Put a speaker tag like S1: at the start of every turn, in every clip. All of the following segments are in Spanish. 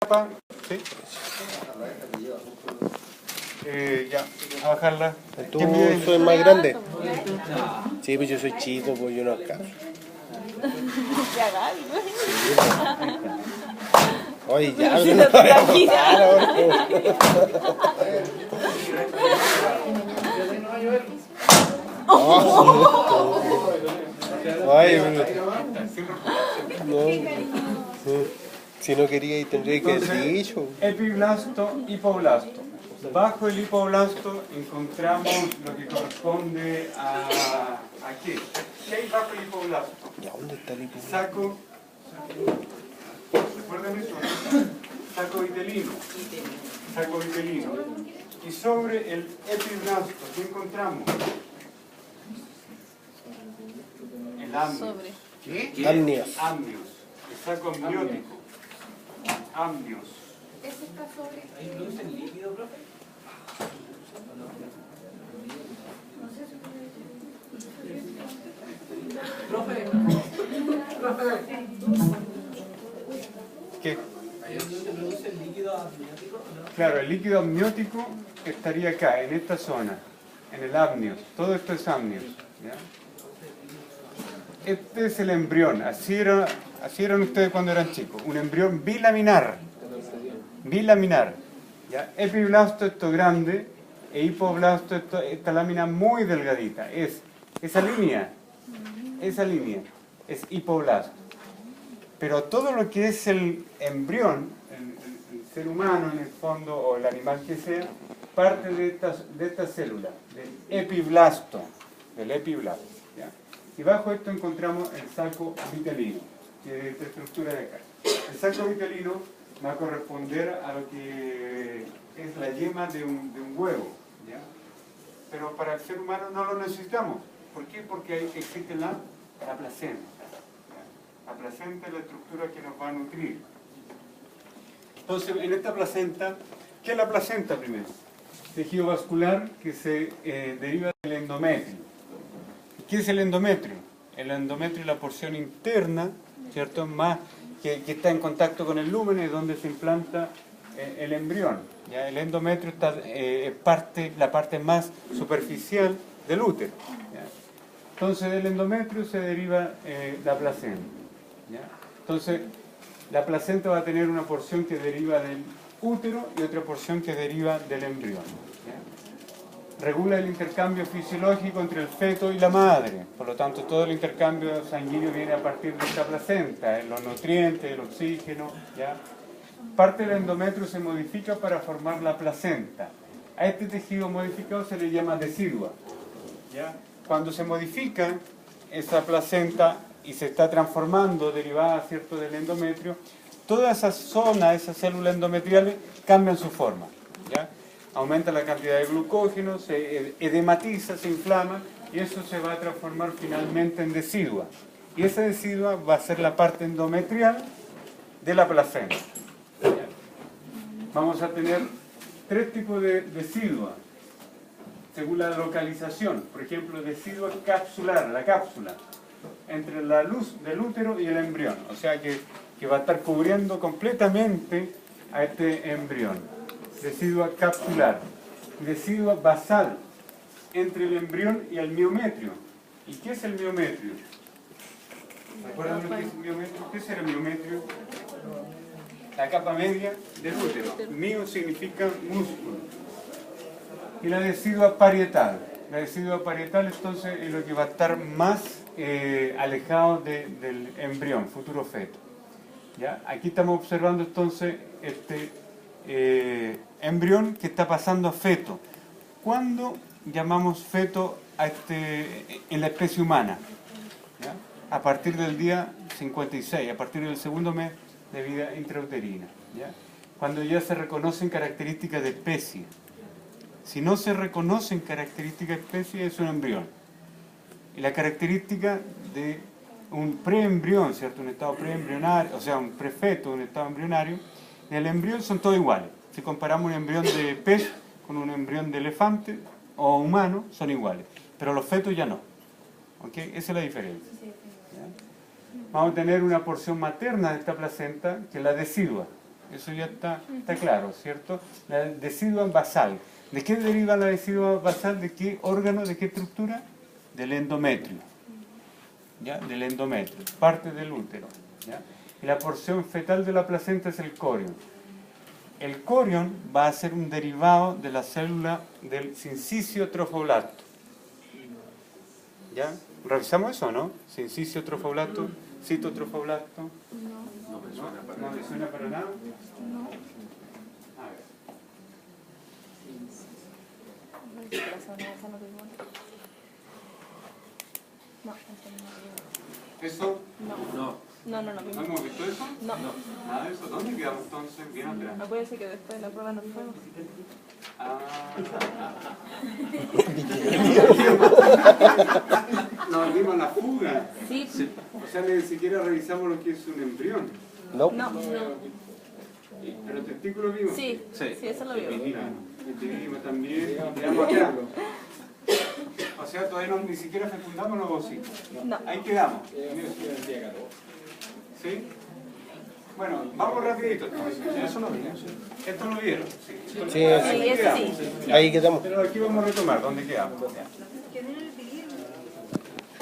S1: capa, ¿sí? Ya, a bajarla.
S2: ¿Tú soy más grande? Sí, pues yo soy chico, pues yo no alcanzo. Oye, ya, no me voy a botar ahora. Ay, no. Si no quería, tendría que haber dicho.
S1: Epiblasto, hipoblasto. Bajo el hipoblasto encontramos lo que corresponde a ¿qué? ¿Qué hay bajo el hipoblasto?
S2: ¿Y a dónde está el hipoblasto?
S1: Saco, ¿recuerdan eso? Saco vitelino. Saco vitelino. Y sobre el epiblasto, ¿qué encontramos? El amnios.
S2: ¿Qué? Amnios.
S1: Amnios. El saco amniótico. Amnios.
S3: ¿Ese está sobre?
S4: ¿Hay luz en líquido, profe?
S1: ¿Qué?
S4: ¿Se produce el líquido amniótico? ¿No?
S1: Claro, el líquido amniótico estaría acá, en esta zona, en el amnios. Todo esto es amnios. ¿Ya? Este es el embrión. Así eran ustedes cuando eran chicos. Un embrión bilaminar. Bilaminar. ¿Ya? Epiblasto, esto grande, e hipoblasto, esta lámina muy delgadita. Es esa línea es hipoblasto. Pero todo lo que es el embrión, el ser humano en el fondo, o el animal que sea, parte de esta célula, del epiblasto. ¿Ya? Y bajo esto encontramos el saco vitelino, que es esta estructura de acá. El saco vitelino va a corresponder a lo que es la yema de un huevo. ¿Ya? Pero para el ser humano no lo necesitamos. ¿Por qué? Porque ahí existe la placenta. La placenta es la estructura que nos va a nutrir. Entonces, en esta placenta, ¿qué es la placenta primero? Tejido vascular que se deriva del endometrio. ¿Qué es el endometrio? El endometrio es la porción interna, ¿cierto? Más que está en contacto con el lumen, es donde se implanta el embrión. ¿Ya? El endometrio es la parte más superficial del útero. ¿Ya? Entonces, del endometrio se deriva la placenta. ¿Ya? Entonces, la placenta va a tener una porción que deriva del útero y otra porción que deriva del embrión. ¿Ya? Regula el intercambio fisiológico entre el feto y la madre. Por lo tanto, todo el intercambio sanguíneo viene a partir de esta placenta, los nutrientes, el oxígeno. ¿Ya? Parte del endometrio se modifica para formar la placenta. A este tejido modificado se le llama decidua. ¿Ya? Cuando se modifica esa placenta y se está transformando, derivada, ¿cierto?, del endometrio, toda esa zona, esas células endometriales, cambian su forma. ¿Ya? Aumenta la cantidad de glucógeno, se edematiza, se inflama, y eso se va a transformar finalmente en decidua. Y esa decidua va a ser la parte endometrial de la placenta. ¿Ya? Vamos a tener tres tipos de decidua, según la localización. Por ejemplo, decidua capsular, la cápsula, entre la luz del útero y el embrión. O sea que va a estar cubriendo completamente a este embrión. Decidua capsular. Decidua basal, entre el embrión y el miometrio. ¿Y qué es el miometrio? ¿Recuerdan lo que es el miometrio? ¿Qué es el miometrio? La capa media del útero. Mio significa músculo. Y la decidua parietal. La decidua parietal, entonces, es lo que va a estar más alejado del embrión, futuro feto. ¿Ya? Aquí estamos observando entonces este embrión que está pasando a feto. ¿Cuándo llamamos feto en la especie humana? ¿Ya? A partir del día 56, a partir del segundo mes de vida intrauterina. ¿Ya? Cuando ya se reconocen características de especie. Si no se reconocen características de especie, es un embrión. Y la característica de un preembrión, ¿cierto? Un estado preembrionario, o sea, un prefeto, un estado embrionario, el embrión son todos iguales. Si comparamos un embrión de pez con un embrión de elefante o humano, son iguales. Pero los fetos ya no. ¿Ok? Esa es la diferencia. ¿Ya? Vamos a tener una porción materna de esta placenta, que es la decidua. Eso ya está claro, ¿cierto? La decidua basal. ¿De qué deriva la decidua basal? ¿De qué órgano? ¿De qué estructura? Del endometrio. ¿Ya? Del endometrio, parte del útero. ¿Ya? Y la porción fetal de la placenta es el corion. El corion va a ser un derivado de la célula del syncytio trofoblasto. ¿Ya? ¿Revisamos eso o no? Syncytio trofoblasto, citotrofoblasto. No me suena para nada. A ver. ¿Eso?
S3: No.
S1: ¿No hemos visto eso?
S3: No.
S1: Nada de eso. ¿Dónde quedamos entonces? Bien atrás.
S3: Acuérdense que después de la prueba nos fuimos.
S1: Ah. Nos dimos a la fuga.
S3: Sí.
S1: O sea, ni siquiera revisamos lo que es un embrión.
S2: No.
S3: No.
S1: ¿Pero testículo vivo?
S3: Sí, eso lo vio.
S1: Vimos también. Miramos acá. O sea, todavía ni siquiera fecundamos los ovocitos.
S3: No.
S1: Ahí quedamos. ¿Sí? Bueno, vamos rapidito. Eso lo vieron. Esto lo vieron. Sí.
S2: Sí,
S3: Sí, ese sí.
S2: ahí quedamos.
S1: Pero aquí vamos a retomar. ¿Dónde quedamos?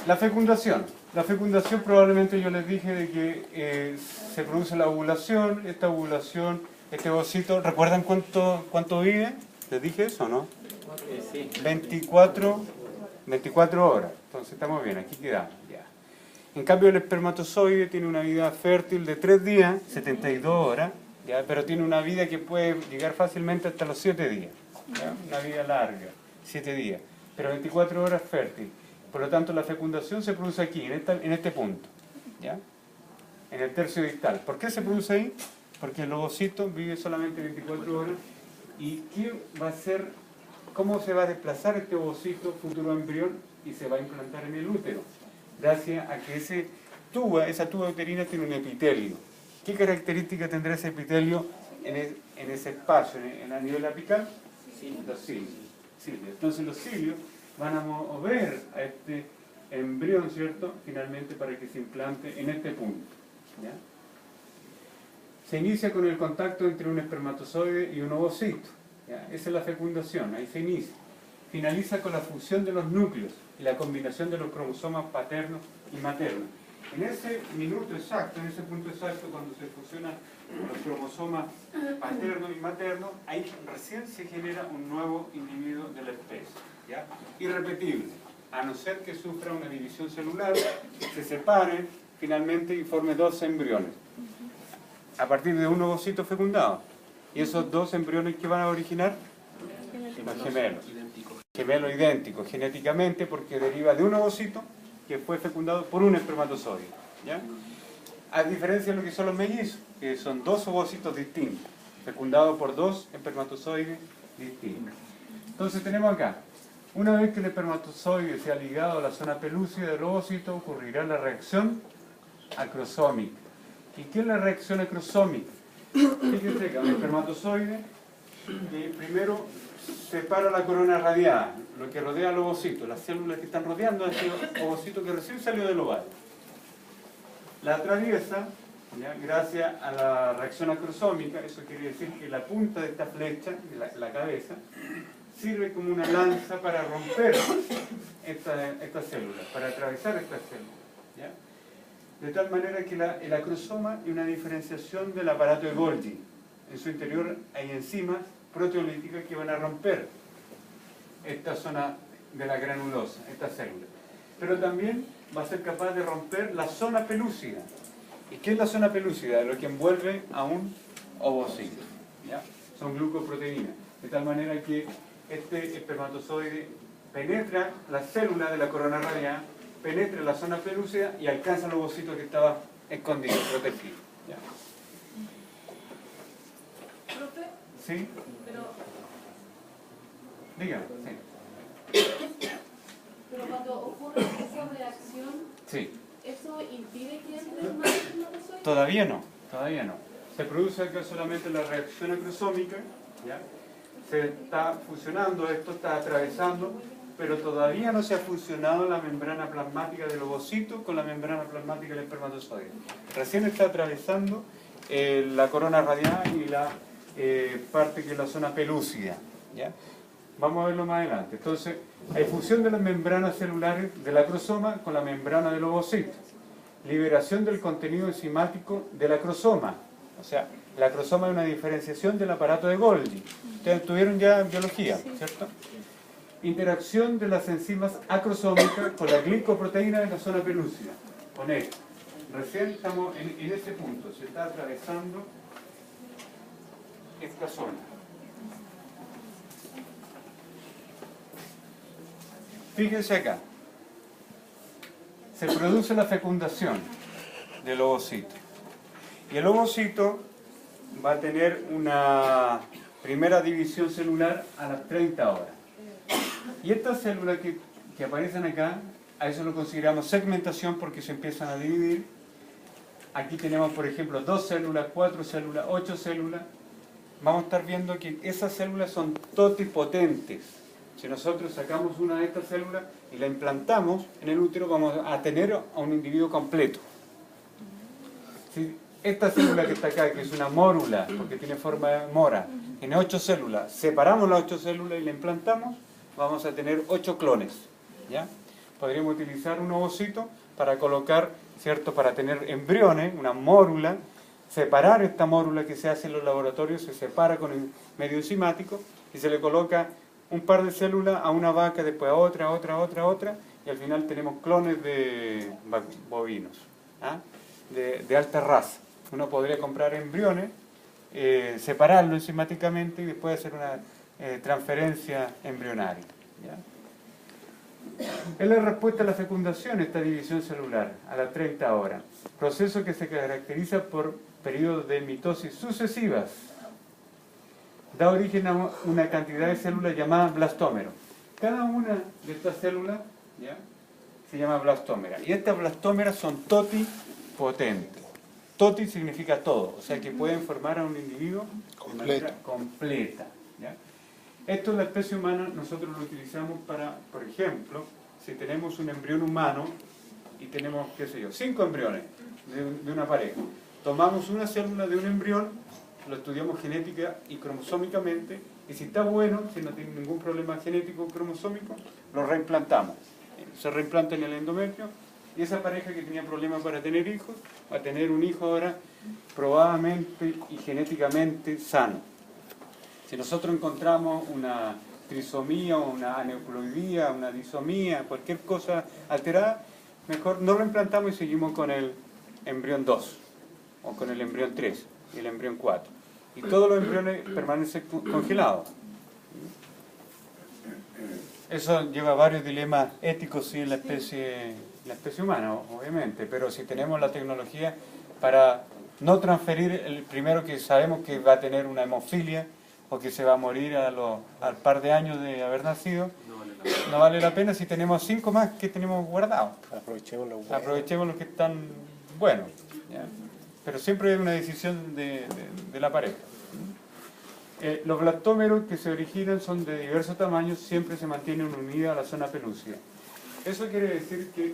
S1: La fecundación. La fecundación probablemente yo les dije de que se produce la ovulación. Esta ovulación, este ovocito, ¿recuerdan cuánto vive? ¿Les dije eso o no?
S4: Sí.
S1: 24 horas. Entonces estamos bien, aquí quedamos. Ya. En cambio el espermatozoide tiene una vida fértil de 3 días, 72 horas, ¿ya? Pero tiene una vida que puede llegar fácilmente hasta los 7 días. ¿Ya? Una vida larga, 7 días. Pero 24 horas fértil. Por lo tanto la fecundación se produce aquí, en este punto. ¿Ya? En el tercio distal. ¿Por qué se produce ahí? Porque el ovocito vive solamente 24 horas. ¿Y qué va a ser? ¿Cómo se va a desplazar este ovocito, futuro embrión, y se va a implantar en el útero? Gracias a que esa tuba uterina tiene un epitelio. ¿Qué característica tendrá ese epitelio en ese espacio, a nivel apical? Los cilios. Entonces los cilios van a mover a este embrión, ¿cierto? Finalmente para que se implante en este punto. ¿Ya? Se inicia con el contacto entre un espermatozoide y un ovocito. ¿Ya? Esa es la fecundación, ahí se inicia. Finaliza con la fusión de los núcleos y la combinación de los cromosomas paternos y maternos. En ese minuto exacto, en ese punto exacto, cuando se fusionan los cromosomas paternos y maternos, ahí recién se genera un nuevo individuo de la especie. ¿Ya? Irrepetible, a no ser que sufra una división celular, se separen finalmente y forme 2 embriones, a partir de un ovocito fecundado. Y esos 2 embriones que van a originar, los gemelos. Gemelos idénticos genéticamente porque deriva de un ovocito que fue fecundado por un espermatozoide. ¿Ya? A diferencia de lo que son los mellizos, que son 2 ovocitos distintos, fecundados por 2 espermatozoides distintos. Entonces tenemos acá, una vez que el espermatozoide se ha ligado a la zona pelúcida del ovocito, ocurrirá la reacción acrosómica. ¿Y qué es la reacción acrosómica? Fíjense que el espermatozoide primero separa la corona radiada, lo que rodea al ovocito, las células que están rodeando a este ovocito que recién salió del ovario. La atraviesa, ¿ya? Gracias a la reacción acrosómica, eso quiere decir que la punta de esta flecha, la cabeza, sirve como una lanza para romper estas células, para atravesar estas células. ¿Ya? De tal manera que el acrosoma es una diferenciación del aparato de Golgi. En su interior hay enzimas proteolíticas que van a romper esta zona de la granulosa, esta célula. Pero también va a ser capaz de romper la zona pelúcida. ¿Y qué es la zona pelúcida? Lo que envuelve a un ovocito. ¿Ya? Son glucoproteínas. De tal manera que este espermatozoide penetra la célula de la corona radial, penetra la zona pelúcida y alcanza el ovocito que estaba escondido, protegido. ¿Ya?
S3: ¿Profe?
S1: ¿Sí?
S3: Pero
S1: Dígame. Sí.
S5: cuando ocurre esa reacción,
S1: Sí.
S5: ¿eso impide que entre más espermatozoides?
S1: Todavía no. Se produce acá solamente la reacción acrosómica, ¿ya? Se está fusionando, esto está atravesando, pero todavía no se ha fusionado la membrana plasmática del ovocito con la membrana plasmática del espermatozoide. Recién está atravesando la corona radial y la parte que es la zona pelúcida, ¿ya? Vamos a verlo más adelante. Entonces, hay fusión de las membranas celulares del acrosoma con la membrana del ovocito. Liberación del contenido enzimático del acrosoma. O sea, el acrosoma es una diferenciación del aparato de Golgi. Ustedes tuvieron ya en biología, ¿cierto? Interacción de las enzimas acrosómicas con la glicoproteína de la zona pelúcida. Con esto. Recién estamos en ese punto. Se está atravesando esta zona. Fíjense acá. Se produce la fecundación del ovocito. Y el ovocito va a tener una primera división celular a las 30 horas. Y estas células que aparecen acá, a eso lo consideramos segmentación porque se empiezan a dividir. Aquí tenemos, por ejemplo, 2 células, 4 células, 8 células. Vamos a estar viendo que esas células son totipotentes. Si nosotros sacamos una de estas células y la implantamos en el útero, vamos a tener a un individuo completo. Si esta célula que está acá, que es una mórula, porque tiene forma de mora, tiene 8 células, separamos las 8 células y la implantamos, vamos a tener 8 clones, ¿ya? Podríamos utilizar un ovocito para colocar, ¿cierto?, para tener embriones, una mórula, separar esta mórula que se hace en los laboratorios, se separa con el medio enzimático y se le coloca un par de células a una vaca, después a otra, y al final tenemos clones de bovinos, ¿ah? de alta raza. Uno podría comprar embriones, separarlo enzimáticamente y después hacer una transferencia embrionaria, ¿ya? Es la respuesta a la fecundación, esta división celular, a las 30 horas. Proceso que se caracteriza por periodos de mitosis sucesivas. Da origen a una cantidad de células llamadas blastómeros. Cada una de estas células, ¿ya?, se llama blastómera. Y estas blastómeras son totipotentes. Toti significa todo, o sea que pueden formar a un individuo de manera completa, ¿ya? Esto en la especie humana nosotros lo utilizamos para, por ejemplo, si tenemos un embrión humano y tenemos, qué sé yo, 5 embriones de una pareja. Tomamos una célula de un embrión, lo estudiamos genética y cromosómicamente, y si está bueno, si no tiene ningún problema genético o cromosómico, lo reimplantamos. Se reimplanta en el endometrio, y esa pareja que tenía problemas para tener hijos, va a tener un hijo ahora probablemente y genéticamente sano. Si nosotros encontramos una trisomía, una aneuploidía, una disomía, cualquier cosa alterada, mejor no lo implantamos y seguimos con el embrión 2, o con el embrión 3, y el embrión 4. Y todos los embriones permanecen congelados. Eso lleva varios dilemas éticos, sí, en la especie humana, obviamente, pero si tenemos la tecnología para no transferir el primero que sabemos que va a tener una hemofilia, o que se va a morir al par de años de haber nacido, no vale la pena si tenemos 5 más que tenemos guardados. Aprovechemos los que están buenos, ¿ya? Pero siempre es una decisión de la pareja. Los blastómeros que se originan son de diversos tamaños, siempre se mantienen unidos a la zona pelúcida. Eso quiere decir que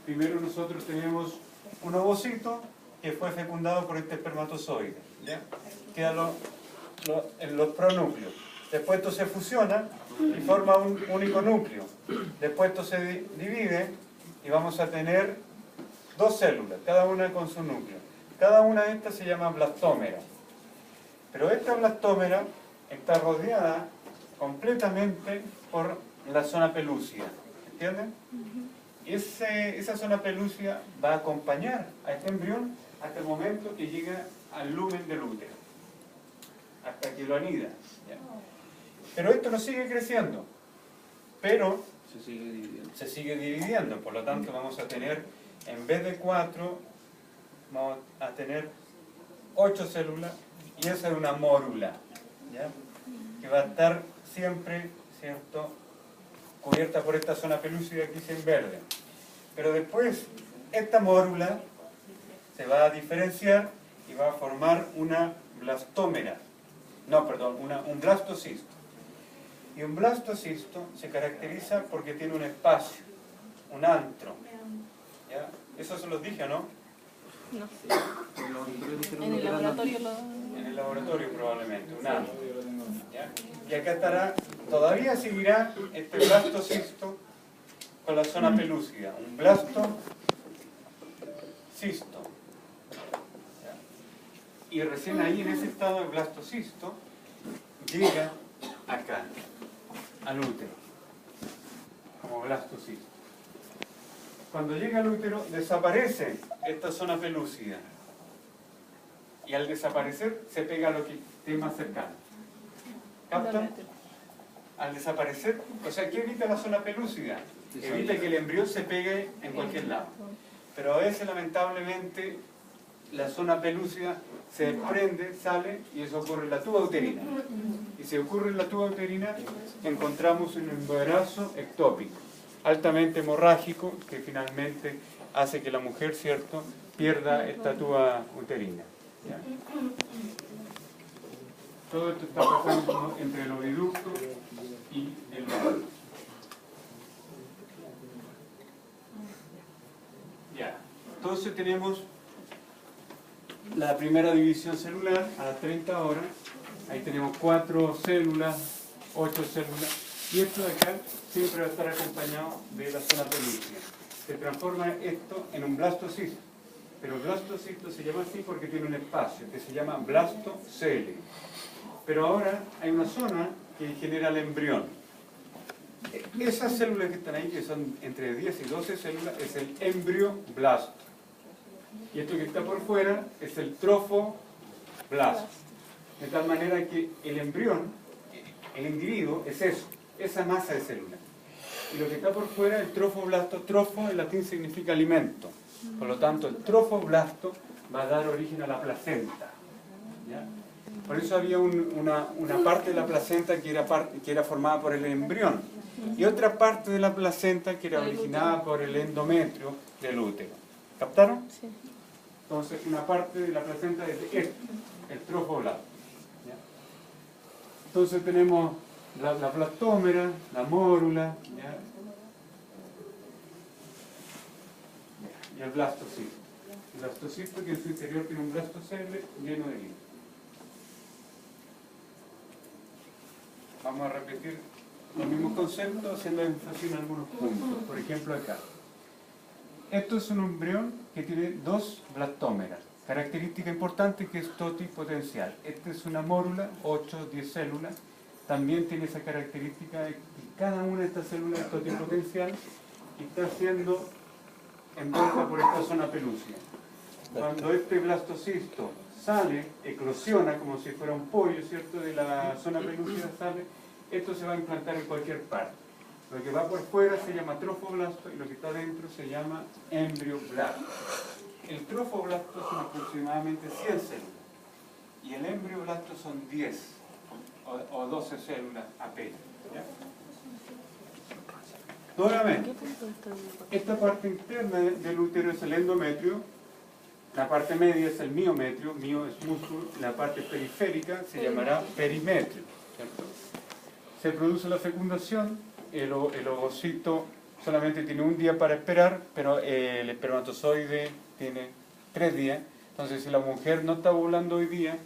S1: primero nosotros tenemos un ovocito que fue fecundado por este espermatozoide, ¿ya? Quedan los pronúcleos. Después esto se fusiona y forma un único núcleo. Después esto se divide y vamos a tener 2 células, cada una con su núcleo. Cada una de estas se llama blastómera. Pero esta blastómera está rodeada completamente por la zona pelúcida. ¿Entienden? Y esa zona pelúcida va a acompañar a este embrión hasta el momento que llega al lumen del útero, hasta que lo anida, ¿ya? Pero esto no sigue creciendo, pero se sigue dividiendo, por lo tanto vamos a tener, en vez de 4, vamos a tener 8 células, y esa es una mórula, ¿ya?, que va a estar siempre, ¿cierto?, cubierta por esta zona pelúcida que dice en verde. Pero después, esta mórula se va a diferenciar y va a formar una blastómera. No, perdón, un blastocisto. Y un blastocisto se caracteriza porque tiene un espacio, un antro, ¿ya? Eso se los dije, ¿no?
S3: No.
S4: En los auditores dijeron
S3: En el
S4: que eran
S3: laboratorio lo...
S1: En el laboratorio probablemente, un ano. ¿Ya? Y acá estará, todavía seguirá este blastocisto con la zona pelúcida, un blastocisto. ¿Ya? Y recién ahí en ese estado de blastocisto llega acá, al útero, como blastocisto. Cuando llega al útero desaparece esta zona pelúcida. Y al desaparecer se pega a lo que esté más cercano. ¿Captan? Al desaparecer, o sea, ¿qué evita la zona pelúcida? Evita que el embrión se pegue en cualquier lado. Pero a veces, lamentablemente, la zona pelúcida se desprende, sale, y eso ocurre en la tuba uterina. Y si ocurre en la tuba uterina, encontramos un embarazo ectópico, altamente hemorrágico, que finalmente hace que la mujer, ¿cierto?, pierda esta tuba uterina. ¿Ya? Todo esto está pasando entre el oviducto y el óvulo. Ya. Entonces tenemos la primera división celular a las 30 horas. Ahí tenemos 4 células, 8 células. Y esto de acá siempre va a estar acompañado de la zona pelúcida. Se transforma esto en un blastocisto. Pero el blastocisto se llama así porque tiene un espacio que se llama blastocele. Pero ahora hay una zona que genera el embrión. Esas células que están ahí, que son entre 10 y 12 células, es el embrioblasto. Y esto que está por fuera es el trofoblasto. De tal manera que el embrión, el individuo, es eso, esa masa de células. Y lo que está por fuera, el trofoblasto, trofo en latín significa alimento. Por lo tanto, el trofoblasto va a dar origen a la placenta. ¿Ya? Por eso había una parte de la placenta que era formada por el embrión y otra parte de la placenta que era originada por el endometrio del útero. ¿Captaron?
S3: Sí.
S1: Entonces, una parte de la placenta es esto, el trofoblasto. ¿Ya? Entonces tenemos la blastómera, la mórula, ¿ya? Y el blastocisto. El blastocisto que en su interior tiene un blastocele lleno de líquido. Vamos a repetir los mismos conceptos haciendo énfasis en algunos puntos. Por ejemplo acá. Esto es un embrión que tiene 2 blastómeras. Característica importante que es totipotencial. Esta es una mórula, 8 o 10 células. También tiene esa característica de que cada una de estas células es totipotencial y está siendo envuelta por esta zona pelúcida. Cuando este blastocisto sale, eclosiona como si fuera un pollo, ¿cierto? De la zona pelúcida sale, esto se va a implantar en cualquier parte. Lo que va por fuera se llama trofoblasto y lo que está dentro se llama embrioblasto. El trofoblasto son aproximadamente 100 células y el embrioblasto son 10 o 12 células apenas. ¿Ya? Nuevamente, esta parte interna del útero es el endometrio, la parte media es el miometrio, mio es músculo, la parte periférica se llamará perimetrio, ¿cierto? Se produce la fecundación, el ovocito solamente tiene un día para esperar, pero el espermatozoide tiene 3 días, entonces si la mujer no está ovulando hoy día,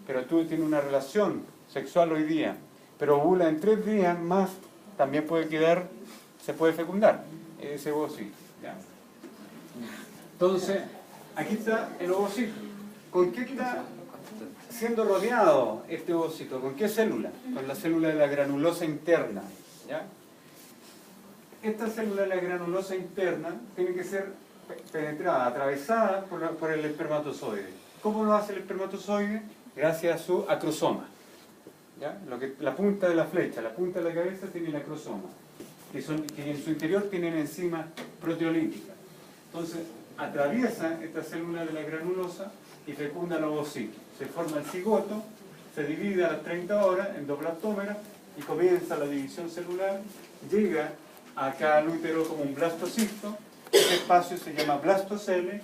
S1: pero tú tienes una relación sexual hoy día, pero ovula en 3 días más, también puede quedar, se puede fecundar ese ovocito. ¿Ya? Entonces, aquí está el ovocito. ¿Con qué está siendo rodeado este ovocito? ¿Con qué célula? Con la célula de la granulosa interna. ¿Ya? Esta célula de la granulosa interna tiene que ser penetrada, atravesada por el espermatozoide. ¿Cómo lo hace el espermatozoide? Gracias a su acrosoma. ¿Ya? La punta de la flecha, la punta de la cabeza tiene el acrosoma, que en su interior tienen enzimas proteolíticas. Entonces, atraviesa esta célula de la granulosa y fecunda el ovocito. Se forma el cigoto, se divide a las 30 horas en 2 blastómeras y comienza la división celular, llega acá al útero como un blastocisto, este espacio se llama blastocele,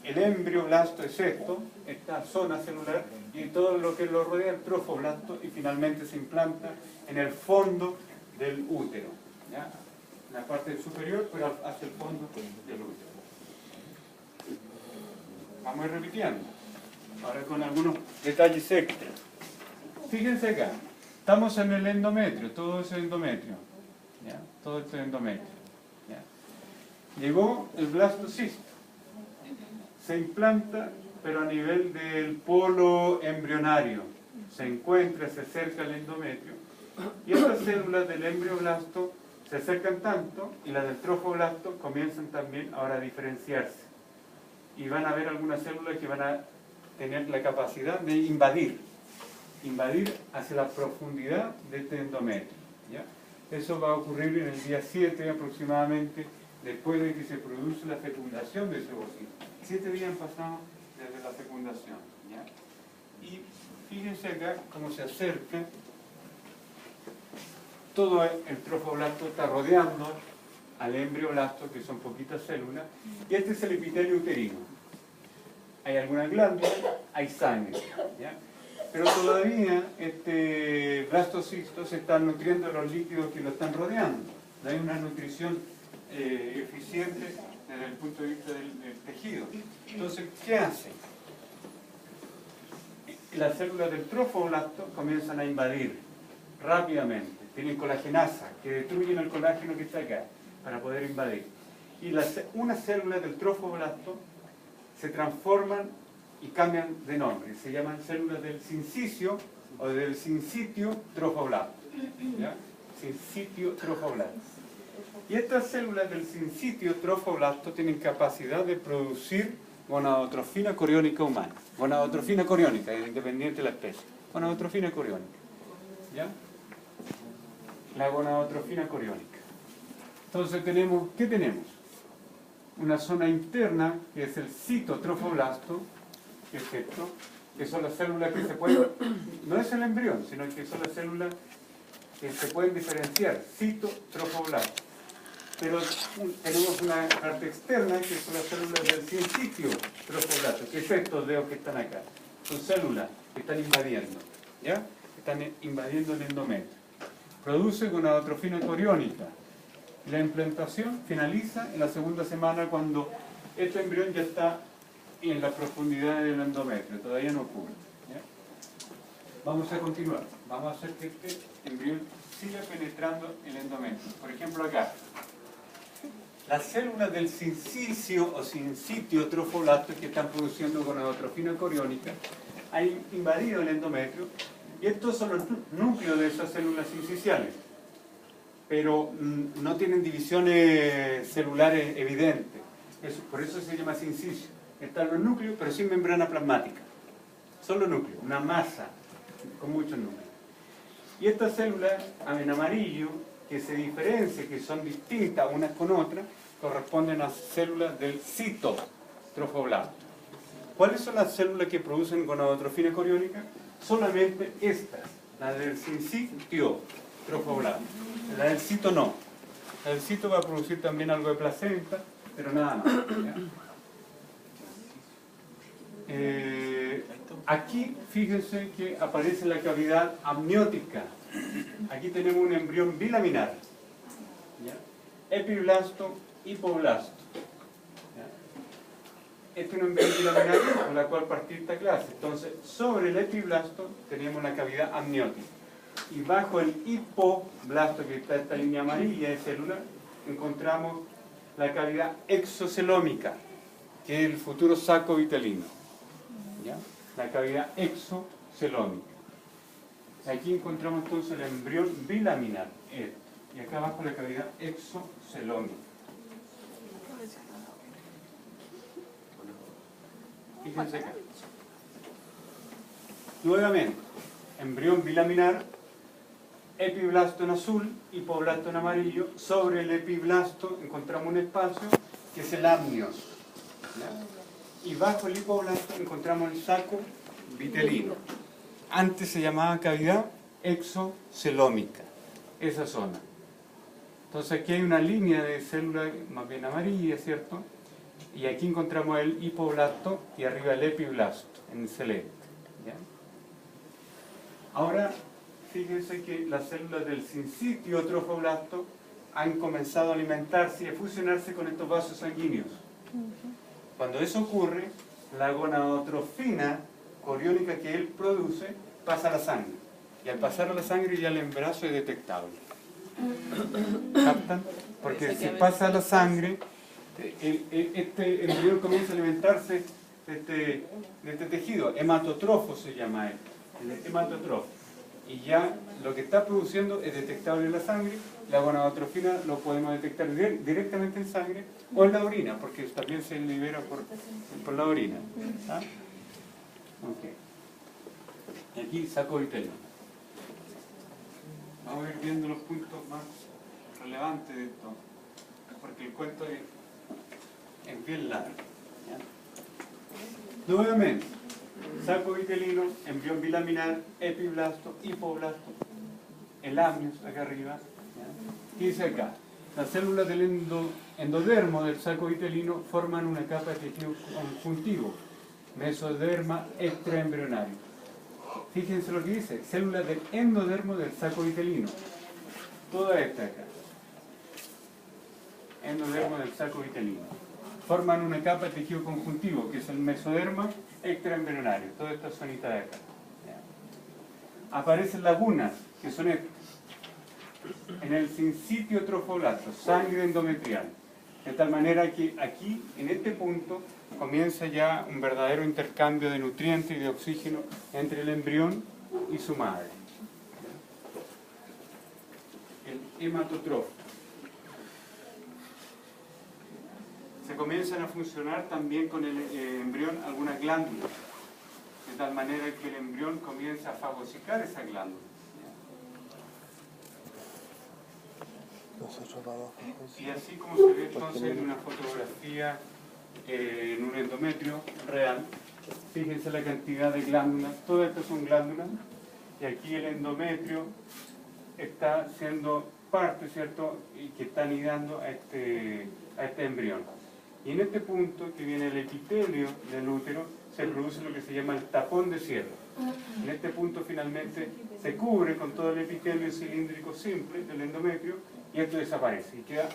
S1: el embrioblasto es esto, esta zona celular, y todo lo que lo rodea el trofoblasto, y finalmente se implanta en el fondo del útero, ¿ya? En la parte superior, pero hacia el fondo del útero. Vamos a ir repitiendo. Ahora con algunos detalles extras. Fíjense acá. Estamos en el endometrio, todo es endometrio. ¿Ya? Todo esto es endometrio. ¿Ya? Llegó el blastocisto. Se implanta, pero a nivel del polo embrionario. Se encuentra, se acerca al endometrio. Y estas células del embrioblasto se acercan tanto y las del trofoblasto comienzan también ahora a diferenciarse. Y van a haber algunas células que van a tener la capacidad de invadir hacia la profundidad de este endometrio. ¿Ya? Eso va a ocurrir en el día 7 aproximadamente, después de que se produce la fecundación de ese ovocito. 7 días han pasado desde la fecundación. ¿Ya? Y fíjense acá cómo se acerca. Todo el trofoblasto está rodeando al embrioblasto, que son poquitas células, y este es el epitelio uterino. Hay algunas glándulas, hay sangre, ¿ya? Pero todavía este blastocisto se está nutriendo de los líquidos que lo están rodeando. No hay una nutrición eficiente desde el punto de vista del tejido. Entonces, ¿qué hace? Las células del trofoblasto comienzan a invadir rápidamente. Tienen colagenasa que destruyen el colágeno que está acá para poder invadir. Y unas células del trofoblasto se transforman y cambian de nombre. Se llaman células del sincicio o del sincitio trofoblasto. ¿Ya? Sincitio trofoblasto. Y estas células del sincitio trofoblasto tienen capacidad de producir gonadotrofina coriónica humana. Gonadotrofina coriónica, independiente de la especie. Gonadotrofina coriónica. ¿Ya? La gonadotrofina coriónica. Entonces ¿qué tenemos? Una zona interna que es el citotrofoblasto, que es esto, que son las células que se pueden, no es el embrión, sino que son las células que se pueden diferenciar, citotrofoblasto. Pero tenemos una parte externa que son las células del sincitio trofoblasto, que es estos dedos que están acá. Son células que están invadiendo, ¿ya? Están invadiendo el endometrio. Produce gonadotrofina coriónica. La implantación finaliza en la segunda semana cuando este embrión ya está en la profundidad del endometrio, todavía no ocurre. ¿Ya? Vamos a continuar. Vamos a hacer que este embrión siga penetrando el endometrio. Por ejemplo, acá. Las células del sincicio o sincitio trofoblasto que están produciendo gonadotrofina coriónica han invadido el endometrio y estos son los núcleos de esas células sinciciales. Pero no tienen divisiones celulares evidentes. Por eso se llama sincicio. Están los núcleos, pero sin membrana plasmática. Solo núcleos, una masa con muchos núcleos. Y estas células en amarillo, que se diferencian, que son distintas unas con otras, corresponden a células del citotrofoblasto. ¿Cuáles son las células que producen gonadotrofina coriónica? Solamente estas, las del sincitio trofoblasto. La del cito no. La del cito va a producir también algo de placenta, pero nada más. Aquí fíjense que aparece la cavidad amniótica. Aquí tenemos un embrión bilaminar. ¿Ya? Epiblasto, hipoblasto. ¿Ya? Este es un embrión bilaminar con la cual partir esta clase. Entonces, sobre el epiblasto tenemos la cavidad amniótica. Y bajo el hipoblasto, que está esta línea amarilla de célula, encontramos la cavidad exocelómica, que es el futuro saco vitelino. ¿Ya? La cavidad exocelómica. Aquí encontramos entonces el embrión bilaminar, y acá abajo la cavidad exocelómica. Fíjense acá. Nuevamente, embrión bilaminar, epiblasto en azul, hipoblasto en amarillo. Sobre el epiblasto encontramos un espacio que es el amnios. ¿Ya? Y bajo el hipoblasto encontramos el saco vitelino. Antes se llamaba cavidad exocelómica, esa zona. Entonces aquí hay una línea de células más bien amarilla, ¿cierto? Y aquí encontramos el hipoblasto y arriba el epiblasto, en celeste. ¿Ya? Ahora, fíjense que las células del sincitio trofoblasto han comenzado a alimentarse y a fusionarse con estos vasos sanguíneos. Cuando eso ocurre, la gonadotrofina coriónica que él produce pasa a la sangre. Y al pasar a la sangre ya el embarazo es detectable. ¿Captan? Porque si pasa a la sangre, este embrión comienza a alimentarse de este tejido. Hematotrofo se llama él. El hematotrofo. Y ya lo que está produciendo es detectable en la sangre. La gonadotrofina lo podemos detectar directamente en sangre o en la orina, porque también se libera por la orina. ¿Ah? Okay. Y aquí saco vitelino. Vamos a ir viendo los puntos más relevantes de esto, porque el cuento es bien largo. ¿Ya? Nuevamente, saco vitelino, embrión bilaminar, epiblasto, hipoblasto, el amnios acá arriba. ¿Ya? Y dice acá, las células del endodermo del saco vitelino forman una capa de tejido conjuntivo, mesoderma extraembrionario. Fíjense lo que dice, células del endodermo del saco vitelino. Toda esta acá. Endodermo del saco vitelino. Forman una capa de tejido conjuntivo, que es el mesoderma extraembrionario. Toda esta zonita de acá. ¿Ya? Aparecen lagunas, que son estas. En el sincitio trofoblasto, sangre endometrial. De tal manera que aquí, en este punto, comienza ya un verdadero intercambio de nutrientes y de oxígeno entre el embrión y su madre. El hematotrofo. Se comienzan a funcionar también con el embrión algunas glándulas, de tal manera que el embrión comienza a fagocitar esa glándula. Y así como se ve entonces en una fotografía, en un endometrio real, fíjense la cantidad de glándulas, todas estas son glándulas, y aquí el endometrio está siendo parte, ¿cierto?, y que está anidando a este embrión. Y en este punto, que viene el epitelio del útero, se produce lo que se llama el tapón de cierre. En este punto finalmente se cubre con todo el epitelio cilíndrico simple del endometrio, y esto desaparece y queda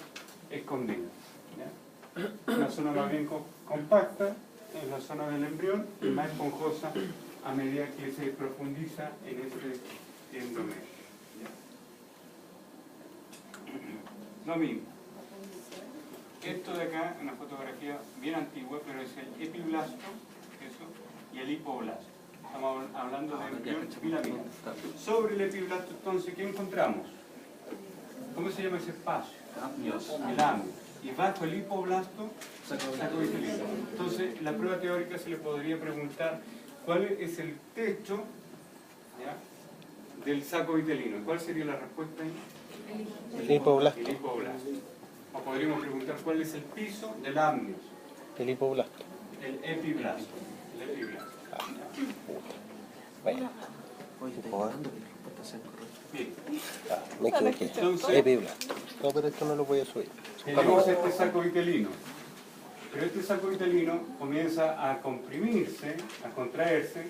S1: escondido. ¿Ya? Una zona más bien compacta en la zona del embrión y más esponjosa a medida que se profundiza en este endometrio. ¿Ya? Lo mismo. Esto de acá es una fotografía bien antigua, pero es el epiblasto, eso, y el hipoblasto. Estamos hablando de embrión bilaminar. Sobre el epiblasto, entonces, ¿qué encontramos? ¿Cómo se llama ese espacio? El amnios. Y bajo el hipoblasto, saco vitelino. Entonces, la prueba teórica se le podría preguntar cuál es el techo, ¿ya?, del saco vitelino. ¿Cuál sería la respuesta ahí?
S2: El hipoblasto.
S1: El hipoblasto. O podríamos preguntar cuál es el piso del amnios.
S2: El hipoblasto.
S1: El epiblasto. El epiblasto.
S2: Vaya.
S4: Oye, estoy dando que la respuesta sea correcta.
S1: Bien.
S2: Me equivoqué.
S1: Entonces,
S2: Epiblasto. No, pero esto no lo voy a subir.
S1: tenemos este saco vitelino. Pero este saco vitelino comienza a comprimirse, a contraerse,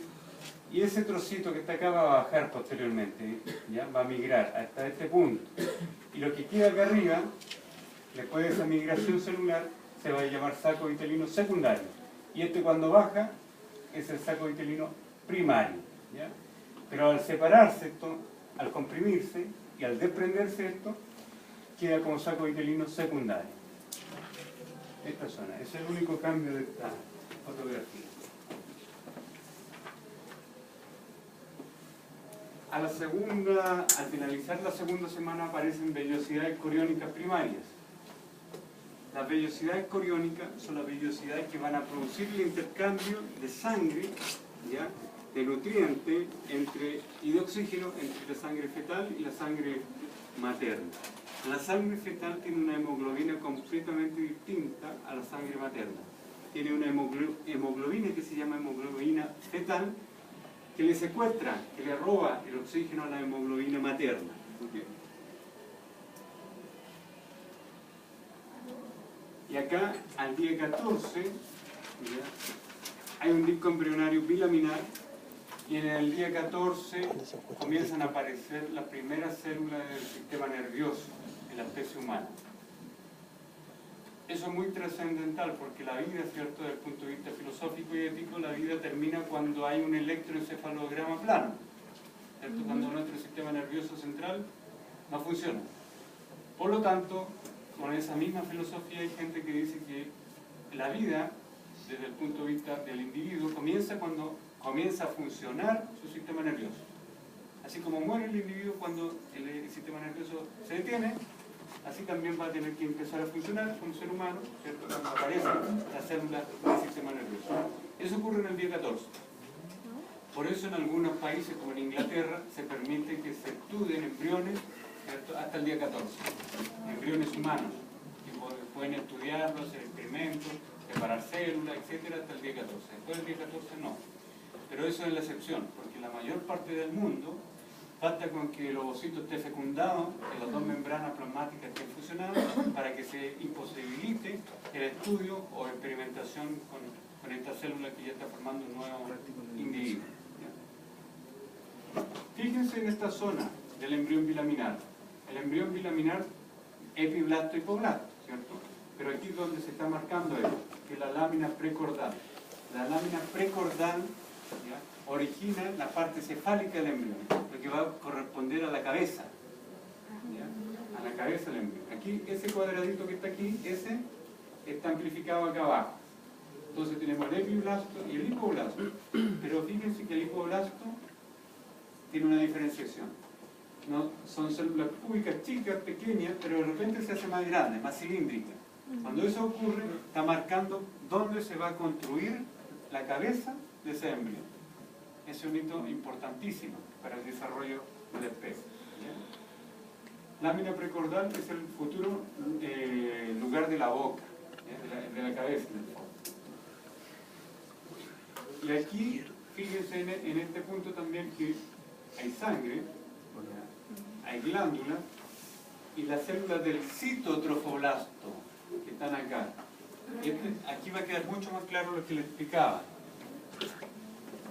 S1: y ese trocito que está acá va a bajar posteriormente, ¿ya? Va a migrar hasta este punto. Y lo que queda acá arriba, después de esa migración celular, se va a llamar saco vitelino secundario. Y este cuando baja, es el saco vitelino primario. ¿Ya? Pero al separarse esto, al comprimirse y al desprenderse esto, queda como saco vitelino secundario. Esta zona, es el único cambio de esta fotografía. Al finalizar la segunda semana aparecen vellosidades coriónicas primarias. Las vellosidades coriónicas son las vellosidades que van a producir el intercambio de sangre, ¿ya?, de nutrientes y de oxígeno entre la sangre fetal y la sangre materna. La sangre fetal tiene una hemoglobina completamente distinta a la sangre materna. Tiene una hemoglobina que se llama hemoglobina fetal, que le secuestra, que le roba el oxígeno a la hemoglobina materna. ¿Okay? Y acá, al día 14, ¿ya?, hay un disco embrionario bilaminar, y en el día 14 comienzan a aparecer las primeras células del sistema nervioso en la especie humana. Eso es muy trascendental porque la vida, ¿cierto?, desde el punto de vista filosófico y ético, la vida termina cuando hay un electroencefalograma plano, ¿cierto? Cuando nuestro sistema nervioso central no funciona. Por lo tanto, con esa misma filosofía hay gente que dice que la vida, desde el punto de vista del individuo, comienza cuando comienza a funcionar su sistema nervioso. Así como muere el individuo cuando el sistema nervioso se detiene, así también va a tener que empezar a funcionar como ser humano, ¿cierto?, cuando aparecen las células del sistema nervioso. Eso ocurre en el día 14. Por eso en algunos países, como en Inglaterra, se permite que se estudien embriones, ¿cierto?, hasta el día 14. Embriones humanos, que pueden estudiarlos, hacer experimentos, preparar células, etc., hasta el día 14. Después del día 14 no. Pero eso es la excepción, porque la mayor parte del mundo basta con que el ovocito esté fecundado, que las dos membranas plasmáticas estén fusionadas, para que se imposibilite el estudio o experimentación con esta célula que ya está formando un nuevo individuo. Fíjense en esta zona del embrión bilaminar. El embrión bilaminar, epiblasto y hipoblasto, ¿cierto? Pero aquí es donde se está marcando esto, que es la lámina precordal. La lámina precordal, ¿ya?, origina la parte cefálica del embrión, lo que va a corresponder a la cabeza, ¿ya?, a la cabeza del embrión. Aquí, ese cuadradito que está aquí, ese está amplificado acá abajo. Entonces tenemos el epiblasto y el hipoblasto. Pero fíjense que el hipoblasto tiene una diferenciación. No, son células cúbicas chicas, pequeñas, pero de repente se hace más grande, más cilíndrica. Cuando eso ocurre, está marcando dónde se va a construir la cabeza de ese embrión. Es un hito importantísimo para el desarrollo de la especie. Lámina precordal es el futuro lugar de la boca, de la cabeza, en el fondo. Y aquí, fíjense en este punto también que hay sangre, hay glándulas y las células del citotrofoblasto que están acá. Aquí va a quedar mucho más claro lo que les explicaba.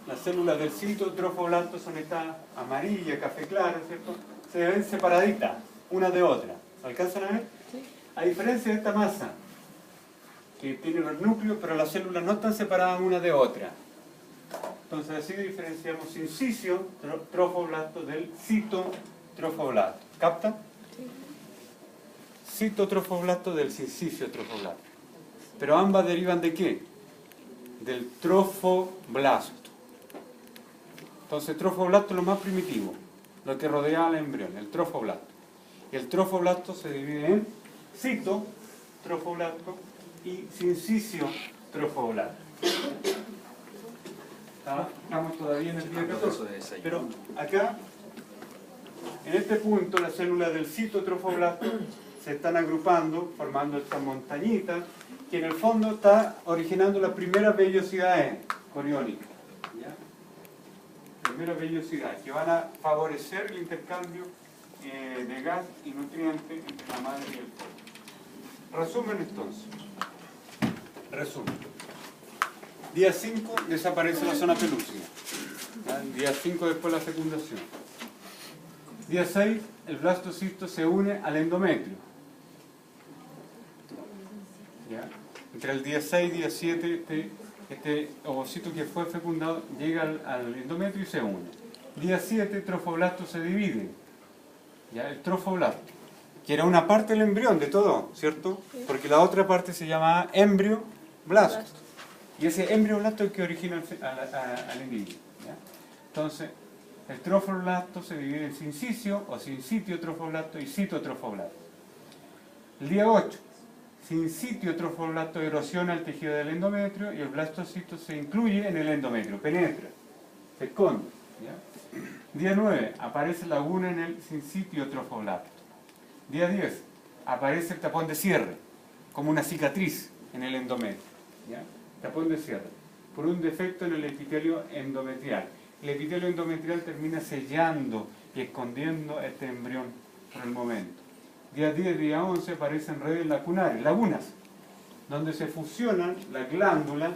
S1: Las células del citotrofoblasto son estas amarillas, café claro, ¿cierto? Se ven separaditas, una de otra. ¿Se alcanzan a ver? Sí. A diferencia de esta masa, que tiene los núcleos, pero las células no están separadas una de otra. Entonces así diferenciamos sincicio trofoblasto del citotrofoblasto. ¿Capta? Sí. Citotrofoblasto del sincicio trofoblasto. Pero ambas derivan ¿de qué? Del trofoblasto. Entonces trofoblasto es lo más primitivo, lo que rodea al embrión, el trofoblasto. Y el trofoblasto se divide en citotrofoblasto y sincicio trofoblasto. Estamos todavía en el día 14. Pero acá, en este punto, las células del citotrofoblasto se están agrupando, formando esta montañita, que en el fondo está originando las primeras vellosidades coriónicas. ¿Ya? Primeras vellosidades que van a favorecer el intercambio de gas y nutrientes entre la madre y el pollo. Resumen entonces. Resumen. Día 5 desaparece la zona pelúcida. Día 5 después de la fecundación. Día 6 el blastocisto se une al endometrio. ¿Ya? Entre el día 6 y día 7 este ovocito que fue fecundado llega al endometrio y se une. Día 7 el trofoblasto se divide. ¿Ya? El trofoblasto, que era una parte del embrión de todo, ¿cierto? Porque la otra parte se llamaba embrioblasto. Y ese embrioblasto es el que origina al individuo. ¿Ya? Entonces, el trofoblasto se divide en sincicio o sincitio trofoblasto y citotrofoblasto. El día 8, sincitio trofoblasto erosiona el tejido del endometrio y el blastocito se incluye en el endometrio, penetra, se esconde. ¿Ya? Día 9, aparece laguna en el sincitio trofoblasto. Día 10, aparece el tapón de cierre, como una cicatriz en el endometrio. ¿Ya? Tapón de cierre, por un defecto en el epitelio endometrial. El epitelio endometrial termina sellando y escondiendo este embrión por el momento. Día 10, día 11 aparecen redes lacunares, lagunas, donde se fusionan la glándula,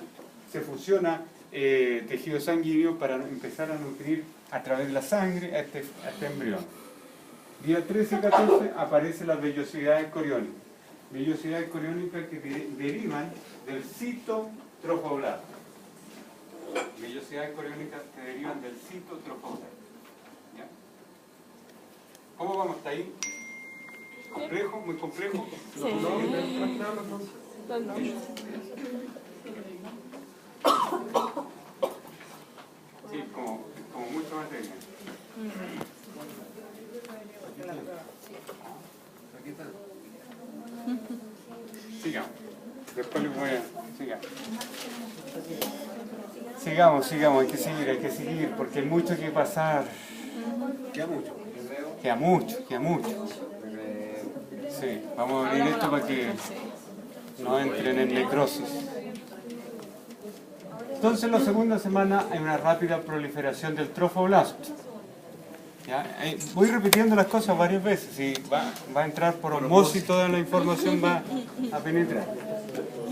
S1: se fusiona tejido sanguíneo para empezar a nutrir a través de la sangre a este embrión. Día 13 y 14 aparecen las vellosidades coriónicas. vellosidades coriónicas que derivan del citotrofoblasto. Vellosidades coriónicas que derivan del citotrofoblasto. ¿Ya? ¿Cómo vamos hasta ahí? ¿Complejo? ¿Muy complejo?
S3: Sí. Los nombres.
S1: Sí, como mucho más técnico. Sigamos. Después les voy a... Sigamos, hay que seguir, porque hay mucho que pasar. Queda mucho. Sí, vamos a abrir esto para que no entren en necrosis. Entonces, en la segunda semana hay una rápida proliferación del trofoblasto. ¿Ya? Voy repitiendo las cosas varias veces y va a entrar por osmosis, toda la información va a penetrar.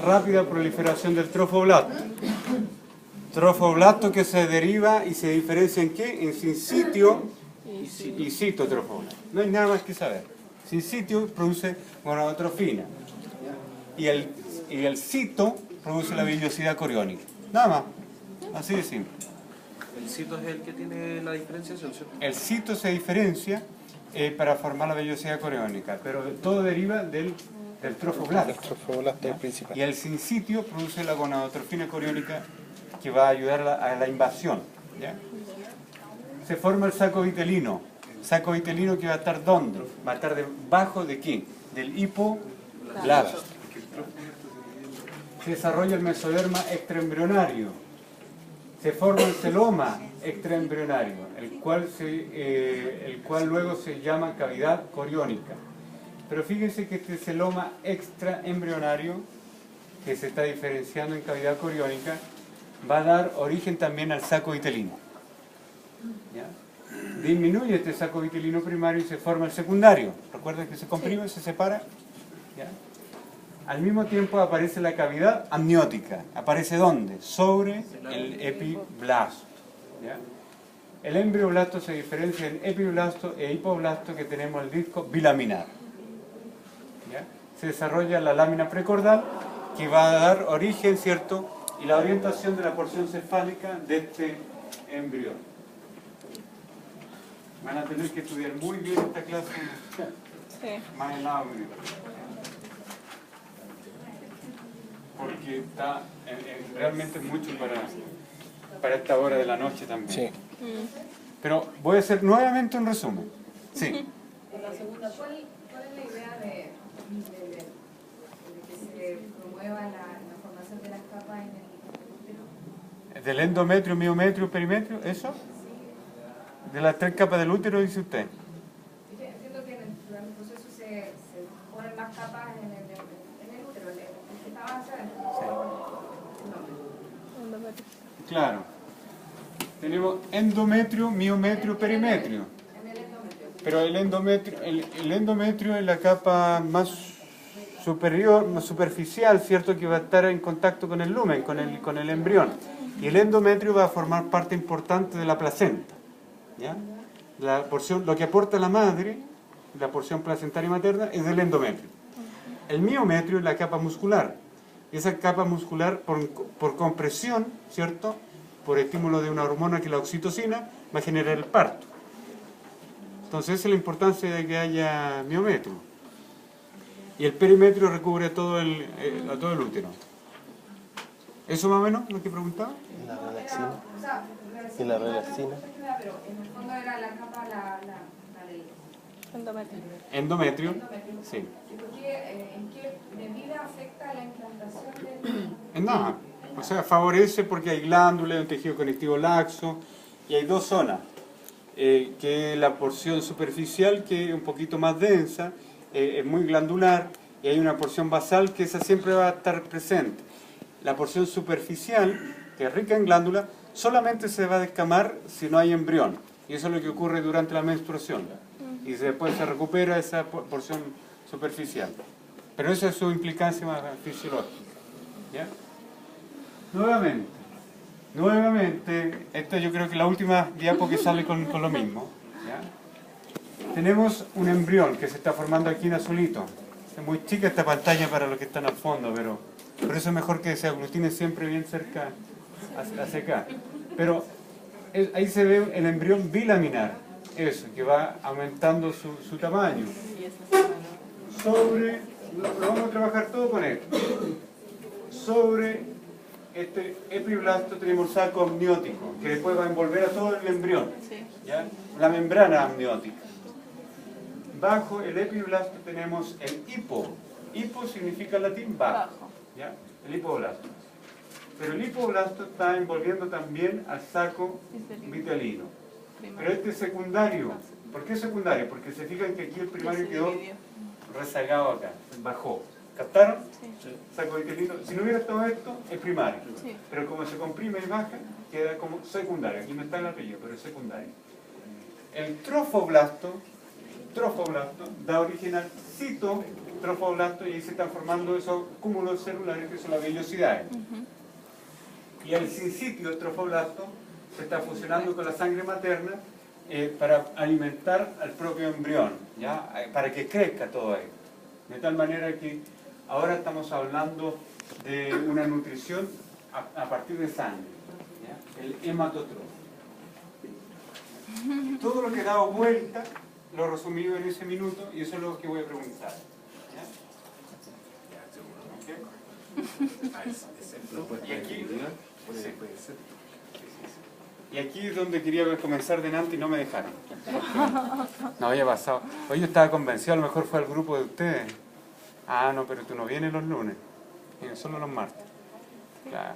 S1: Rápida proliferación del trofoblasto. Trofoblasto que se deriva y se diferencia en qué? En sincitio y citotrofoblasto. No hay nada más que saber. Sincitio produce gonadotrofina y el cito produce la vellosidad coriónica. Nada más. Así de simple.
S4: El cito es el que tiene la diferenciación, ¿cierto?
S1: El cito se diferencia para formar la vellosidad coriónica, pero todo deriva del trofoblasto.
S2: El trofoblasto es el principal.
S1: Y el sincitio produce la gonadotrofina coriónica que va a ayudar a la invasión. ¿Ya? Se forma el saco vitelino. Saco vitelino que va a estar ¿dónde? Va a estar debajo de ¿qué? Del hipoblasto. Se desarrolla el mesoderma extraembrionario. Se forma el celoma extraembrionario, el cual luego se llama cavidad coriónica. Pero fíjense que este celoma extraembrionario, que se está diferenciando en cavidad coriónica, va a dar origen también al saco vitelino. ¿Ya? Disminuye este saco vitelino primario y se forma el secundario. ¿Recuerdan que se comprime, se separa? ¿Ya? Al mismo tiempo aparece la cavidad amniótica. ¿Aparece dónde? Sobre el epiblasto. ¿Ya? El embrioblasto se diferencia en epiblasto e hipoblasto, que tenemos el disco bilaminar. ¿Ya? Se desarrolla la lámina precordal, que va a dar origen, ¿cierto?, y la orientación de la porción cefálica de este embrión. Van a tener que estudiar muy bien esta clase, más el audio, porque está realmente mucho para esta hora de la noche también.
S2: Sí.
S1: Pero voy a hacer nuevamente un resumen. Sí.
S5: La segunda, ¿cuál es la idea de que se promueva la formación de las capas en el útero?
S1: ¿Del endometrio, miometrio, perimetrio? ¿Eso? ¿De las 3 capas del útero, dice usted?
S5: Entiendo que durante el proceso se ponen más capas en el útero, el que está avanzado.
S1: Claro. Tenemos endometrio, miometrio, perimetrio.
S5: En el endometrio.
S1: Pero el endometrio es la capa más superior, más superficial, ¿cierto?, que va a estar en contacto con el lumen, con el embrión. Y el endometrio va a formar parte importante de la placenta. ¿Ya? La porción, lo que aporta la madre, la porción placentaria materna, es del endometrio. El miometrio es la capa muscular. Esa capa muscular, por compresión, ¿cierto?, por estímulo de una hormona que es la oxitocina, va a generar el parto. Entonces esa es la importancia de que haya miometrio. Y el perimetrio recubre todo a todo el útero. ¿Eso más o menos lo que preguntaba?
S2: La relaxina.
S5: O sea,
S2: Y la relaxina.
S5: pero en el fondo era la capa del
S3: Endometrio.
S1: Endometrio. Sí.
S5: ¿En qué medida afecta la implantación del...?
S1: En nada. O sea, favorece porque hay glándulas, un tejido conectivo laxo, y hay dos zonas. Que es la porción superficial, que es un poquito más densa, es muy glandular, y hay una porción basal que esa siempre va a estar presente. La porción superficial, que es rica en glándulas, solamente se va a descamar si no hay embrión. Y eso es lo que ocurre durante la menstruación. Y después se recupera esa porción superficial. Pero esa es su implicancia más fisiológica. ¿Ya? Nuevamente, esta yo creo que es la última diapo que sale con lo mismo. ¿Ya? Tenemos un embrión que se está formando aquí en azulito. Es muy chica esta pantalla para los que están al fondo, pero por eso es mejor que se aglutine siempre bien cerca hacia acá. Pero ahí se ve el embrión bilaminar, eso, que va aumentando su tamaño. Sobre, lo vamos a trabajar todo con esto. Sobre este epiblasto tenemos el saco amniótico, que después va a envolver a todo el embrión, ¿ya? La membrana amniótica. Bajo el epiblasto tenemos el hipo. Hipo significa en latín bajo, ¿ya? El hipoblasto. Pero el hipoblasto está envolviendo también al saco vitelino. Pero este es secundario. ¿Por qué secundario? Porque se fijan que aquí el primario quedó rezagado acá, bajó. ¿Captaron?
S3: Sí.
S1: Saco vitelino. Si no hubiera estado esto, es primario.
S3: Sí.
S1: Pero como se comprime y baja, queda como secundario. Aquí no está el apellido, pero es secundario. El trofoblasto da origen al citotrofoblasto y ahí se están formando esos cúmulos celulares que son las vellosidades. Y el sincitio trofoblasto se está fusionando con la sangre materna para alimentar al propio embrión, ¿ya? Para que crezca todo ahí. De tal manera que ahora estamos hablando de una nutrición a partir de sangre, ¿ya? El hematotrofo. Todo lo que he dado vuelta lo he resumido en ese minuto y eso es lo que voy a preguntar. ¿Ya? Y aquí, y aquí es donde quería comenzar delante y no me dejaron. No había pasado. Hoy yo estaba convencido, a lo mejor fue al grupo de ustedes. Ah, no, pero tú no vienes los lunes, vienes solo los martes. Claro.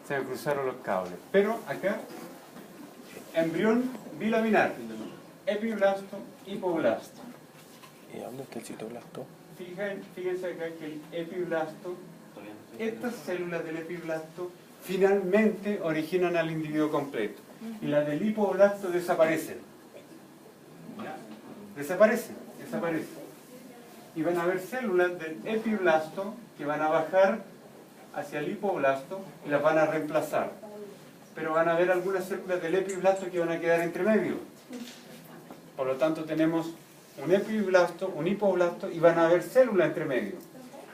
S1: Se me cruzaron los cables. Pero acá, embrión bilaminar, epiblasto, hipoblasto.
S2: ¿Y dónde está el citoblasto?
S1: Fíjense acá que el epiblasto, estas células del epiblasto finalmente originan al individuo completo. Y las del hipoblasto desaparecen. ¿Ya? Desaparecen. Y van a haber células del epiblasto que van a bajar hacia el hipoblasto y las van a reemplazar. Pero van a haber algunas células del epiblasto que van a quedar entre medio. Por lo tanto tenemos un epiblasto, un hipoblasto y van a haber células entre medio.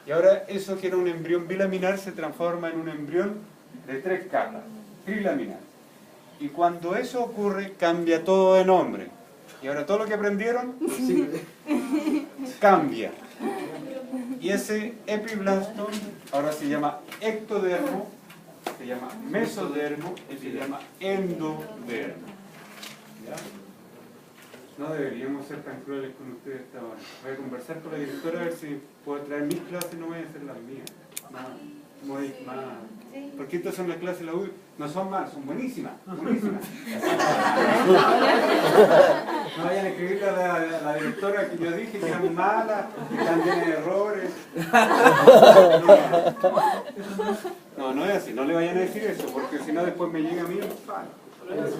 S1: Y ahora eso que era un embrión bilaminar se transforma en un embrión de 3 capas, trilaminar. Y cuando eso ocurre cambia todo de nombre. Y ahora todo lo que aprendieron cambia. Y ese epiblasto ahora se llama ectodermo, se llama mesodermo y se llama endodermo. ¿Ya? No deberíamos ser tan crueles con ustedes esta hora. Voy a conversar con la directora a ver si puedo traer mis clases, no voy a hacer las mías. Más. Porque estas son las clases de la U, no son malas, son buenísimas. Buenísimas. No vayan a escribirle a la directora que yo dije que eran malas, que están llenas de errores. No es así, no le vayan a decir eso, porque si no después me llega a mí el palo. No es así.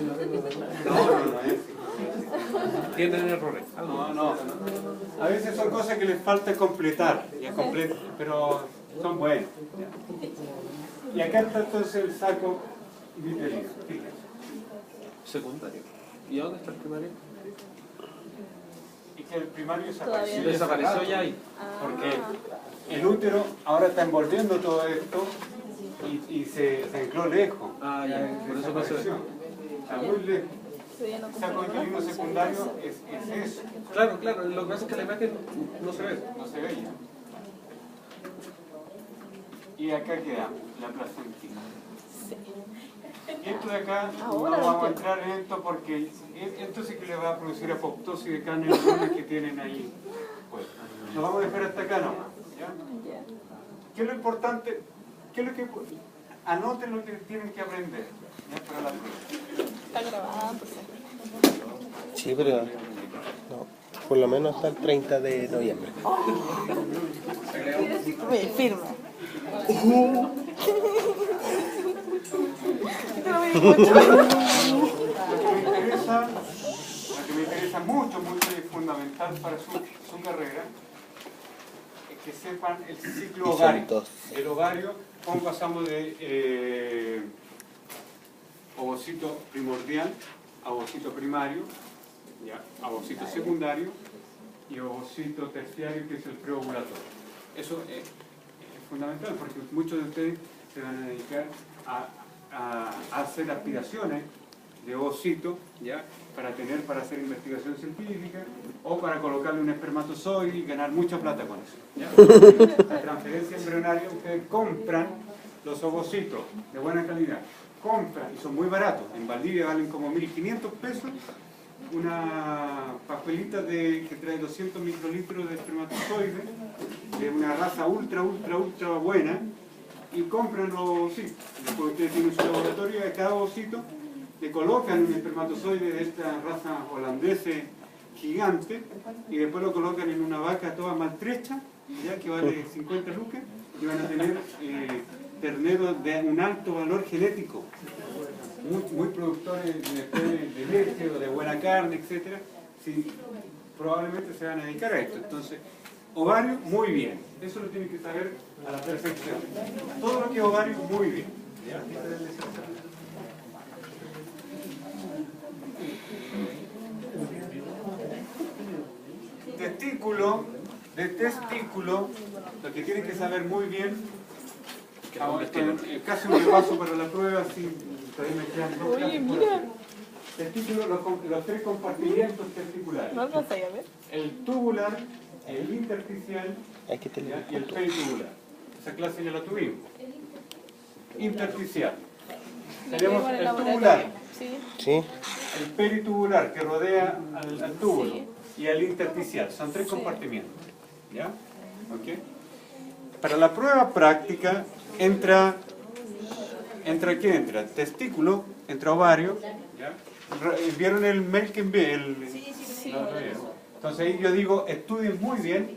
S4: Tienen errores.
S1: No. A veces son cosas que les falta completar, pero son buenas. Y acá está entonces el saco vitelino. Fíjense.
S4: Secundario. ¿Y dónde está el primario?
S1: Y que el primario desapareció.
S4: Desapareció ya ahí.
S1: Porque el útero ahora está envolviendo todo esto y se ancló lejos.
S4: Ah, ya. Por eso pasó eso.
S1: Está muy lejos. El saco vitelino secundario es eso.
S4: Claro. Lo que pasa es que la imagen no se ve.
S1: No se veía. Y acá quedamos, la placentina. Y esto de acá, no vamos a entrar en esto porque esto sí que le va a producir apoptosis de carne que tienen ahí. Pues, lo vamos a dejar hasta acá nomás. ¿Ya? ¿Qué es lo importante? Anoten lo que tienen que aprender. ¿Ya? Para la prueba.
S3: Está grabada, pues.
S2: Sí, pero no, por lo menos hasta el 30 de noviembre.
S3: Oye, firma.
S1: Lo que me interesa mucho y fundamental para su carrera es que sepan el ciclo ovárico. El ovario, cómo pasamos de ovocito primordial a ovocito primario, ya, a ovocito secundario, y ovocito terciario, que es el preovulatorio. Eso es fundamental porque muchos de ustedes se van a dedicar a hacer aspiraciones de ovocito, ¿ya? Para hacer investigación científica o para colocarle un espermatozoide y ganar mucha plata con eso, ¿ya? La transferencia embrionaria, ustedes compran los ovocitos de buena calidad, compran y son muy baratos. En Valdivia valen como 1.500 pesos una pajuelita que trae 200 microlitros de espermatozoide de una raza ultra buena, y compran los ovocitos. Después ustedes tienen su laboratorio, a cada ovocito le colocan un espermatozoide de esta raza holandesa gigante y después lo colocan en una vaca toda maltrecha, ya que vale 50 lucas, y van a tener terneros de un alto valor genético, muy productores de leche o de buena carne, etc. Sí, probablemente se van a dedicar a esto. Entonces, ovario, muy bien. Eso lo tienen que saber a la perfección. Todo lo que es ovario, muy bien. ¿Ya? Testículo, lo que tienen que saber muy bien, casi un repaso para la prueba, así todavía me quedan dos clases por hacer. Testículo, los tres compartimientos testiculares.
S3: ¿No alcanzáis a ver?
S1: El tubular, el intersticial y el peritubular. Esa clase ya la tuvimos. Intersticial. Tenemos el tubular,
S3: Sí.
S1: el peritubular que rodea al túbulo, y el intersticial. Son tres compartimientos. ¿Ya? ¿Ok? Para la prueba práctica entra ¿qué entra? Testículo, entra ovario. ¿Ya? ¿Vieron el mail que envié?
S3: Sí.
S1: Entonces ahí yo digo, estudien muy bien,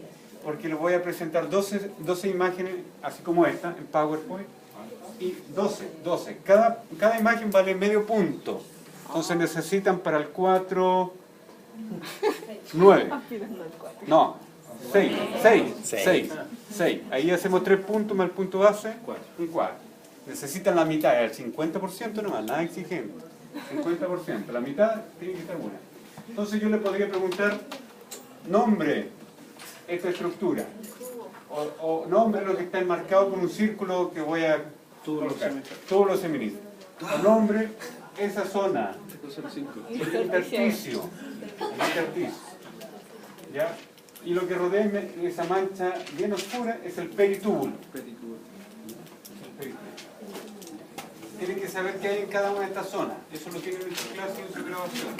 S1: porque les voy a presentar 12 imágenes, así como esta, en PowerPoint, y 12. Cada imagen vale medio punto. Entonces necesitan para el 4, 9. No, 6. Ahí hacemos 3 puntos más el punto base, un 4. Necesitan la mitad, el 50% nomás, nada exigente. 50%, la mitad tiene que estar buena. Entonces yo le podría preguntar, nombre esta estructura, o nombre lo que está enmarcado con un círculo que voy a colocar, túbulo seminal. O nombre esa zona, el intersticio, ¿ya? Y lo que rodea esa mancha bien oscura es el peritúbulo. Tienen que saber qué hay en cada una de estas zonas. Eso lo tienen en su clase y en su grabación.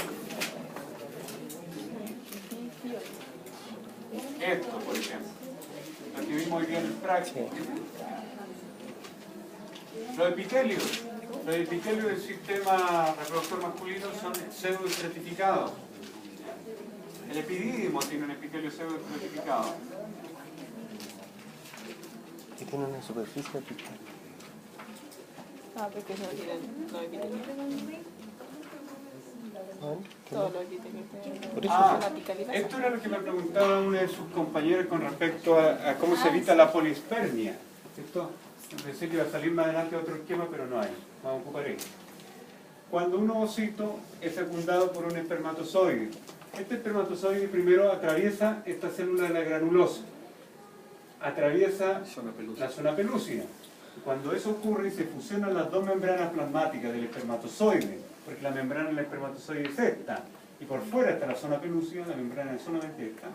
S1: Esto, por ejemplo. Lo que vimos hoy día en el práctico. Los epitelios del sistema reproductor masculino son pseudoestratificados. El epidídimo tiene un epitelio pseudoestratificado.
S2: Y tiene una superficie apical.
S3: Porque no tienen los epitelios. Todos los epitelios.
S2: Por eso
S1: esto era lo que me preguntaba una de sus compañeras con respecto a cómo se evita la polispermia. Esto, pensé que iba a salir más adelante otro esquema, pero no hay. Vamos a ocupar esto. Cuando un ovocito es fecundado por un espermatozoide, este espermatozoide primero atraviesa esta célula de la granulosa, atraviesa la zona pelúcida. Cuando eso ocurre y se fusionan las dos membranas plasmáticas del espermatozoide, porque la membrana del espermatozoide es esta, y por fuera está la zona pelúcida, la membrana es solamente esta,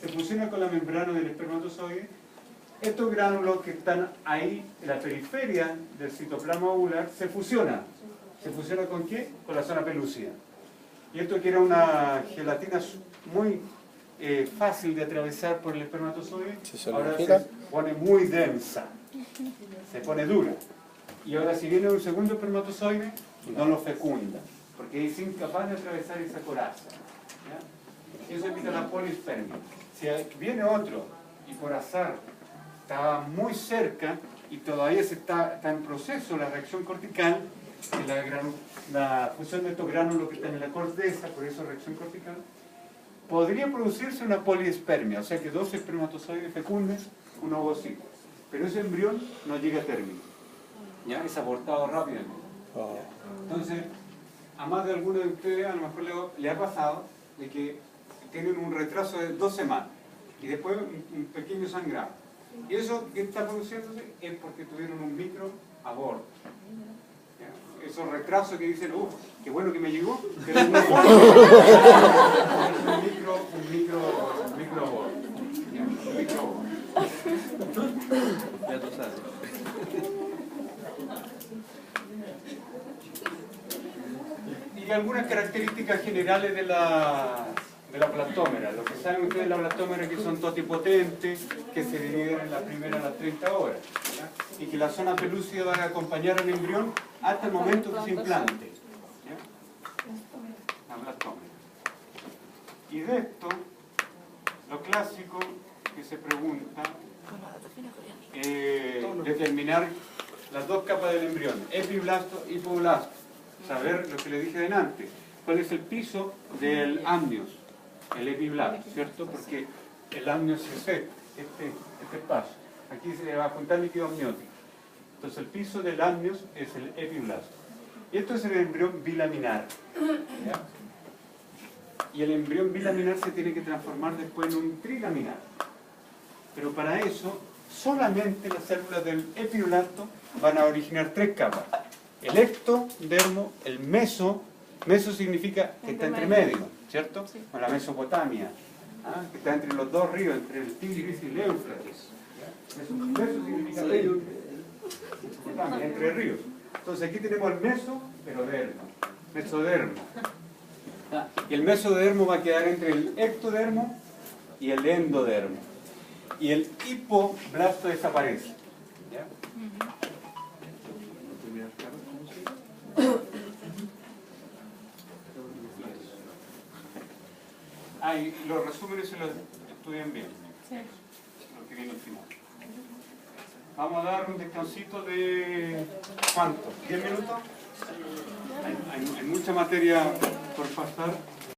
S1: se fusiona con la membrana del espermatozoide. Estos gránulos que están ahí en la periferia del citoplasma ovular se fusionan. ¿Se fusiona con qué? Con la zona pelúcida. Y esto que era una gelatina muy fácil de atravesar por el espermatozoide, ahora se pone muy densa, se pone dura. Y ahora si viene un segundo espermatozoide, no lo fecunda, porque es incapaz de atravesar esa coraza. ¿Ya? Y eso evita la polispermia. Si viene otro y por azar estaba muy cerca y todavía está en proceso la reacción cortical, la fusión de estos gránulos que están en la corteza, por eso reacción cortical, podría producirse una poliespermia, o sea que 2 espermatozoides fecunden un ovocito, pero ese embrión no llega a término, ¿ya? Es abortado rápidamente. Entonces, a más de alguno de ustedes a lo mejor le ha pasado de que tienen un retraso de 2 semanas y después un pequeño sangrado. Y eso que está produciéndose es porque tuvieron un microaborto. ¿Ya? Esos retrasos que dicen, qué bueno que me llegó, pero no es un microaborto. ¿Ya? Un microaborto.
S4: Ya tú sabes.
S1: Y algunas características generales de la blastómera. Lo que saben ustedes de la blastómera es que son totipotentes, que se dividen en la primera a las 30 horas. ¿Ya? Y que la zona pelúcida va a acompañar al embrión hasta el momento que se implante. ¿Ya? La blastómera. Y de esto, lo clásico que se pregunta determinar las 2 capas del embrión, epiblasto y hipoblasto. Saber lo que le dije delante, cuál es el piso del amnios, el epiblasto, ¿cierto? Porque el amnios es este paso. Aquí se va a juntar líquido amniótico. Entonces el piso del amnios es el epiblasto. Y esto es el embrión bilaminar. ¿Ya? Y el embrión bilaminar se tiene que transformar después en un trilaminar. Pero para eso, solamente las células del epiblasto van a originar 3 capas. El ectodermo, el meso significa que está entre medio, ¿cierto?
S3: Sí.
S1: Con la Mesopotamia, que está entre los 2 ríos, entre el Tigris y el Éufrates. Meso significa medio, Mesopotamia, entre ríos. Entonces aquí tenemos el mesodermo. Y el mesodermo va a quedar entre el ectodermo y el endodermo. Y el hipoblasto desaparece. ¿Ya? Y los resúmenes se los estudian bien.
S3: Sí.
S1: Lo que viene al final. Vamos a dar un descansito de ¿cuánto? ¿10 minutos? Hay mucha materia por pasar.